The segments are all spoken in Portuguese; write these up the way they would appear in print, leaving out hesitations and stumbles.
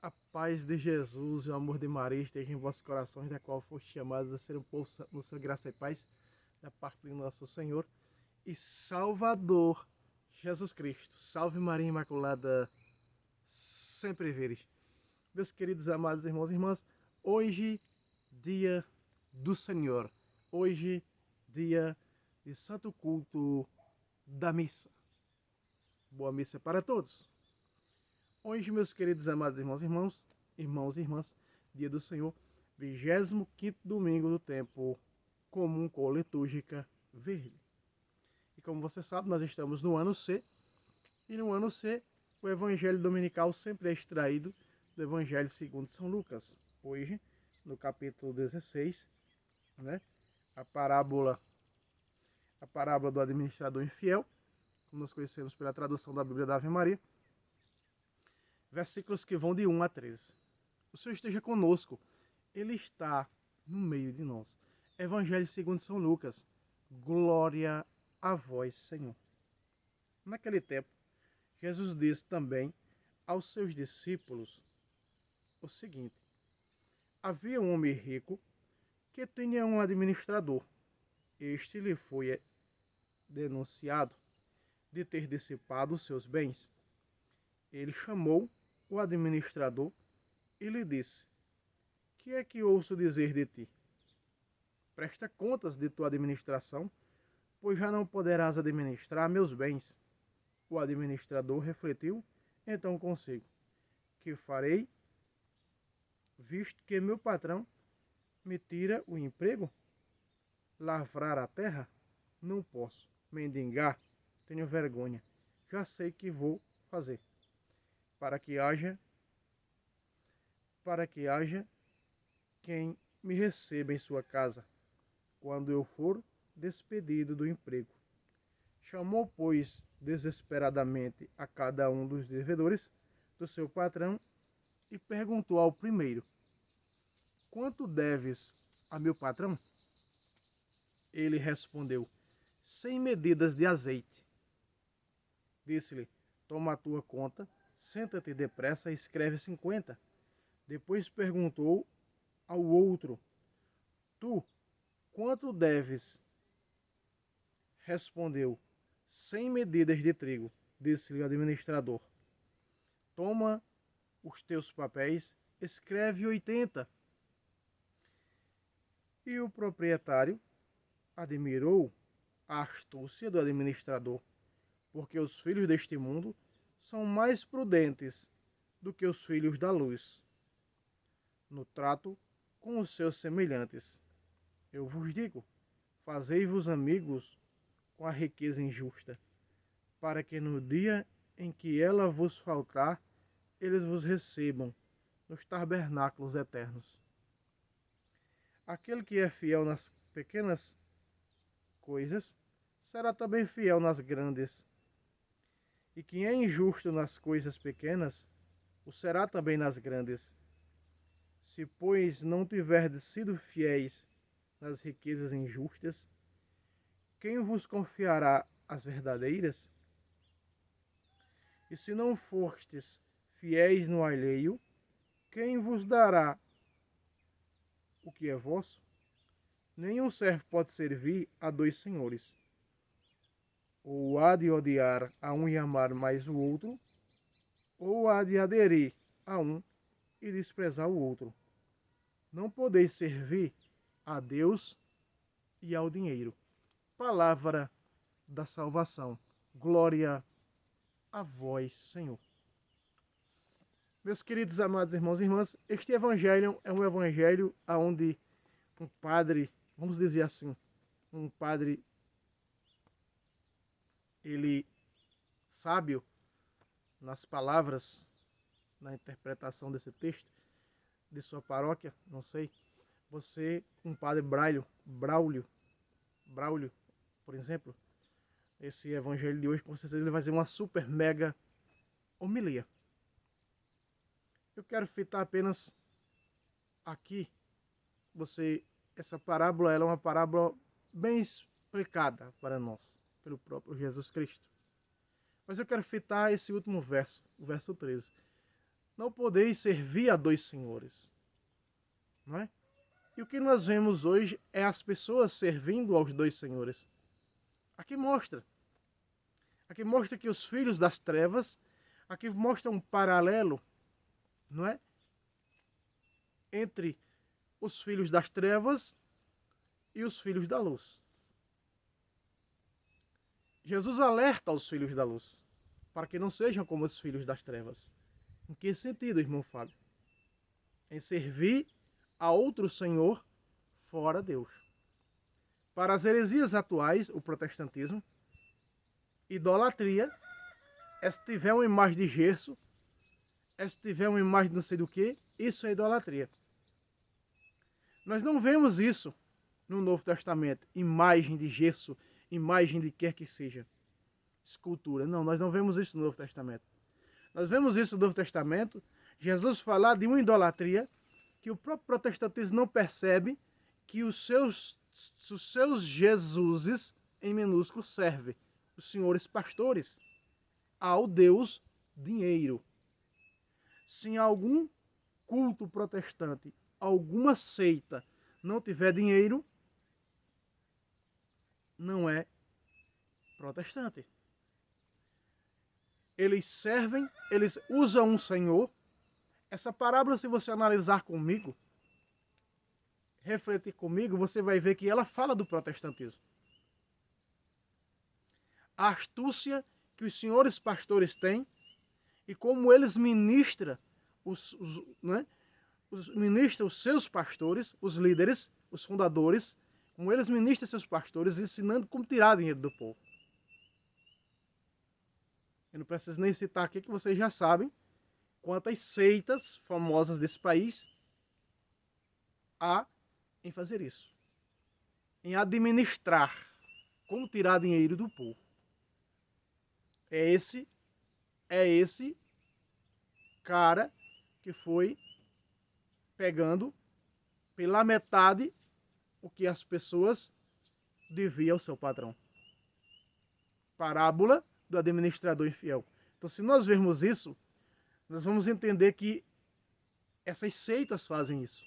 A paz de Jesus e o amor de Maria estejam em vossos corações, da qual foste chamados a ser um povo santo no seu graça e paz, da parte do nosso Senhor e Salvador, Jesus Cristo. Salve Maria Imaculada, sempre vires. Meus queridos amados irmãos e irmãs, hoje, dia do Senhor. Hoje, dia de santo culto da missa. Boa missa para todos. Hoje, meus queridos amados irmãos e irmãs, dia do Senhor, 25º domingo do tempo comum com litúrgica verde. E como você sabe, nós estamos no ano C, e no ano C, o evangelho dominical sempre é extraído do evangelho segundo São Lucas. Hoje, no capítulo 16, né, a parábola do administrador infiel, como nós conhecemos pela tradução da Bíblia da Ave Maria, versículos que vão de 1 a 13. O Senhor esteja conosco, Ele está no meio de nós. Evangelho segundo São Lucas, glória a vós, Senhor. Naquele tempo, Jesus disse também aos seus discípulos o seguinte: havia um homem rico que tinha um administrador. Este lhe foi denunciado de ter dissipado os seus bens. Ele chamou o administrador e lhe disse: que é que ouço dizer de ti? Presta contas de tua administração, pois já não poderás administrar meus bens. O administrador refletiu então consigo: que farei, visto que meu patrão me tira o emprego? Lavrar a terra? Não posso. Mendigar? Tenho vergonha. Já sei que vou fazer. Para que haja quem me receba em sua casa, quando eu for despedido do emprego. Chamou, pois, desesperadamente a cada um dos devedores do seu patrão e perguntou ao primeiro: quanto deves a meu patrão? Ele respondeu: 100 medidas de azeite. Disse-lhe: toma a tua conta, senta-te depressa e escreve 50. Depois perguntou ao outro: tu, quanto deves? Respondeu: 100 medidas de trigo. Disse-lhe o administrador: toma os teus papéis, escreve 80. E o proprietário admirou a astúcia do administrador, porque os filhos deste mundo são mais prudentes do que os filhos da luz no trato com os seus semelhantes. Eu vos digo: fazei-vos amigos com a riqueza injusta, para que no dia em que ela vos faltar, eles vos recebam nos tabernáculos eternos. Aquele que é fiel nas pequenas coisas, será também fiel nas grandes. E quem é injusto nas coisas pequenas, o será também nas grandes. Se, pois, não tiverdes sido fiéis nas riquezas injustas, quem vos confiará as verdadeiras? E se não fostes fiéis no alheio, quem vos dará o que é vosso? Nenhum servo pode servir a dois senhores. Ou há de odiar a um e amar mais o outro, ou há de aderir a um e desprezar o outro. Não podeis servir a Deus e ao dinheiro. Palavra da salvação. Glória a vós, Senhor. Meus queridos amados irmãos e irmãs, este evangelho é um evangelho onde um padre, vamos dizer assim, um padre, ele sábio nas palavras, na interpretação desse texto, de sua paróquia, não sei, você, um padre Braulio, por exemplo, esse evangelho de hoje, com certeza ele vai ser uma super mega homilia. Eu quero fitar apenas aqui, essa parábola, ela é uma parábola bem explicada para nós, pelo próprio Jesus Cristo. Mas eu quero fitar esse último verso, o verso 13. não podeis servir a dois senhores. Não é? E o que nós vemos hoje é as pessoas servindo aos dois senhores. Aqui mostra que os filhos das trevas, aqui mostra um paralelo, não é? Entre os filhos das trevas e os filhos da luz. Jesus alerta os filhos da luz, para que não sejam como os filhos das trevas. Em que sentido, irmão Fábio? Em servir a outro senhor fora Deus. Para as heresias atuais, o protestantismo, idolatria é se tiver uma imagem de gesso, é se tiver uma imagem de não sei do que, isso é idolatria. Nós não vemos isso no Novo Testamento, imagem de gesso, imagem de quer que seja, escultura. Não, nós não vemos isso no Novo Testamento. Nós vemos isso no Novo Testamento, Jesus falar de uma idolatria que o próprio protestantismo não percebe, que os seus Jesuses, em minúsculo, servem os senhores pastores ao Deus dinheiro. Se em algum culto protestante, alguma seita não tiver dinheiro, não é protestante. Eles servem, eles usam um senhor. Essa parábola, se você analisar comigo, refletir comigo, você vai ver que ela fala do protestantismo. A astúcia que os senhores pastores têm e como eles ministram ministram os seus pastores, os líderes, os fundadores, como eles ministram seus pastores, ensinando como tirar dinheiro do povo. Eu não preciso nem citar aqui, que vocês já sabem quantas seitas famosas desse país há em fazer isso. Em administrar, como tirar dinheiro do povo. É esse cara que foi pegando pela metade o que as pessoas deviam ao seu patrão. Parábola do administrador infiel. Então, se nós vermos isso, nós vamos entender que essas seitas fazem isso.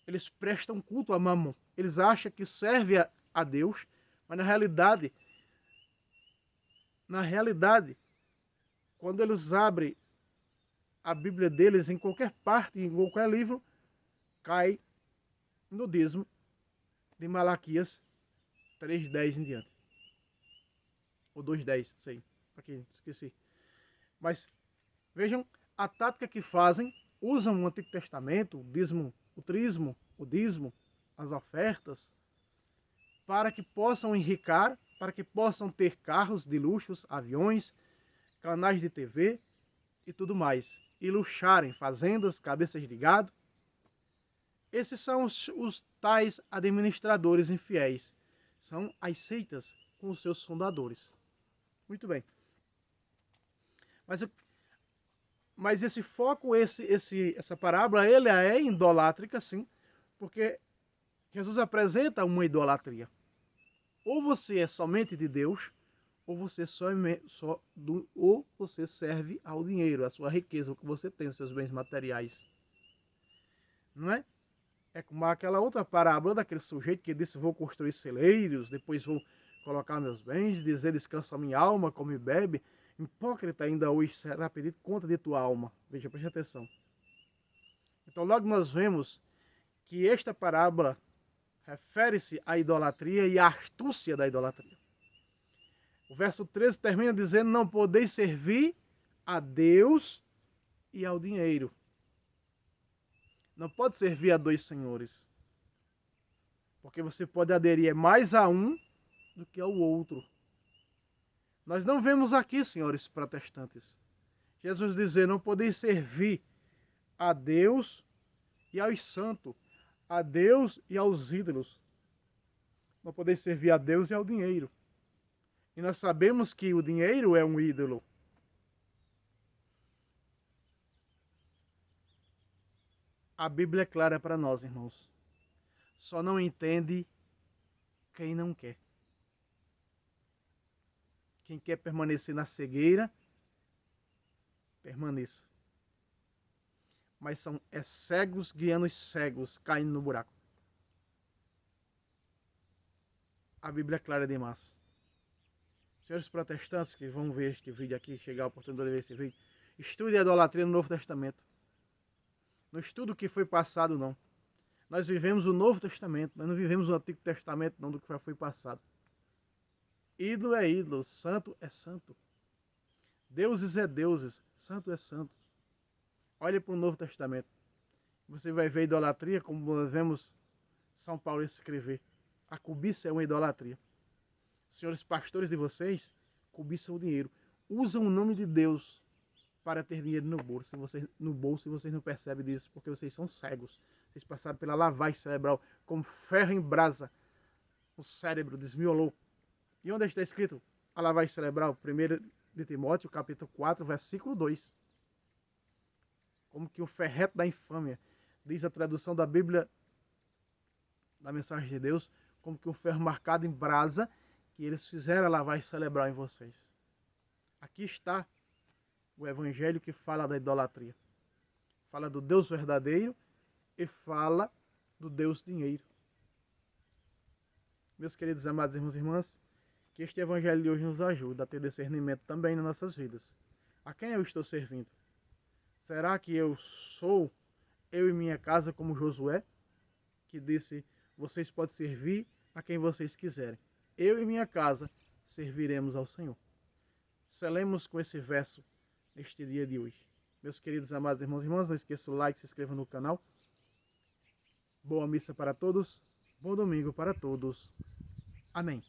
Eles prestam culto a Mamon. Eles acham que serve a Deus, mas na realidade, quando eles abrem a Bíblia deles em qualquer parte, em qualquer livro, cai no dízimo de Malaquias 3:10 em diante. Ou 2:10, sei. Aqui, esqueci. Mas vejam a tática que fazem, usam o Antigo Testamento, o trismo, o dízimo, as ofertas, para que possam enricar, para que possam ter carros de luxos, aviões, canais de TV e tudo mais. E luxarem fazendas, cabeças de gado. Esses são os tais administradores infiéis. São as seitas com os seus fundadores. Muito bem. Mas esse foco, essa parábola, ele é idolátrica, sim, porque Jesus apresenta uma idolatria. Ou você é somente de Deus, ou você ou você serve ao dinheiro, à sua riqueza, o que você tem, os seus bens materiais. Não é? É como aquela outra parábola daquele sujeito que disse: vou construir celeiros, depois vou colocar meus bens, dizer: descansa a minha alma, come e bebe. Hipócrita, ainda hoje será pedido conta de tua alma. Veja, preste atenção. Então logo nós vemos que esta parábola refere-se à idolatria e à astúcia da idolatria. O verso 13 termina dizendo: não podeis servir a Deus e ao dinheiro. Não pode servir a dois senhores. Porque você pode aderir mais a um do que ao outro. Nós não vemos aqui, senhores protestantes, Jesus dizer: não podeis servir a Deus e aos santos, a Deus e aos ídolos. Não podeis servir a Deus e ao dinheiro. E nós sabemos que o dinheiro é um ídolo. A Bíblia é clara para nós, irmãos. Só não entende quem não quer. Quem quer permanecer na cegueira, permaneça. mas são cegos guiando os cegos, caindo no buraco. A Bíblia é clara demais. Senhores protestantes que vão ver este vídeo aqui, chegar a oportunidade de ver esse vídeo, estude a idolatria no Novo Testamento. Não estude o que foi passado, não. Nós vivemos o Novo Testamento, nós não vivemos o Antigo Testamento, não, do que foi passado. Ídolo é ídolo, santo é santo. Deuses é deuses, santo é santo. Olhe para o Novo Testamento. Você vai ver idolatria, como nós vemos São Paulo escrever. A cobiça é uma idolatria. Senhores pastores de vocês, cobiçam o dinheiro. Usam o nome de Deus para ter dinheiro no bolso. E vocês não percebem disso, porque vocês são cegos. Vocês passaram pela lavagem cerebral, como ferro em brasa. O cérebro desmiolou. E onde está escrito a lavagem cerebral? 1 de Timóteo, capítulo 4, versículo 2. Como que o ferreto da infâmia, diz a tradução da Bíblia, da Mensagem de Deus, como que um ferro marcado em brasa, que eles fizeram a lavagem cerebral em vocês. Aqui está o evangelho que fala da idolatria. Fala do Deus verdadeiro e fala do Deus dinheiro. Meus queridos amados irmãos e irmãs, que este evangelho de hoje nos ajude a ter discernimento também nas nossas vidas. A quem eu estou servindo? Será que eu e minha casa, como Josué, que disse, vocês podem servir a quem vocês quiserem. Eu e minha casa serviremos ao Senhor. Selemos com esse verso neste dia de hoje. Meus queridos amados irmãos e irmãs, não esqueça o like, se inscreva no canal. Boa missa para todos, bom domingo para todos. Amém.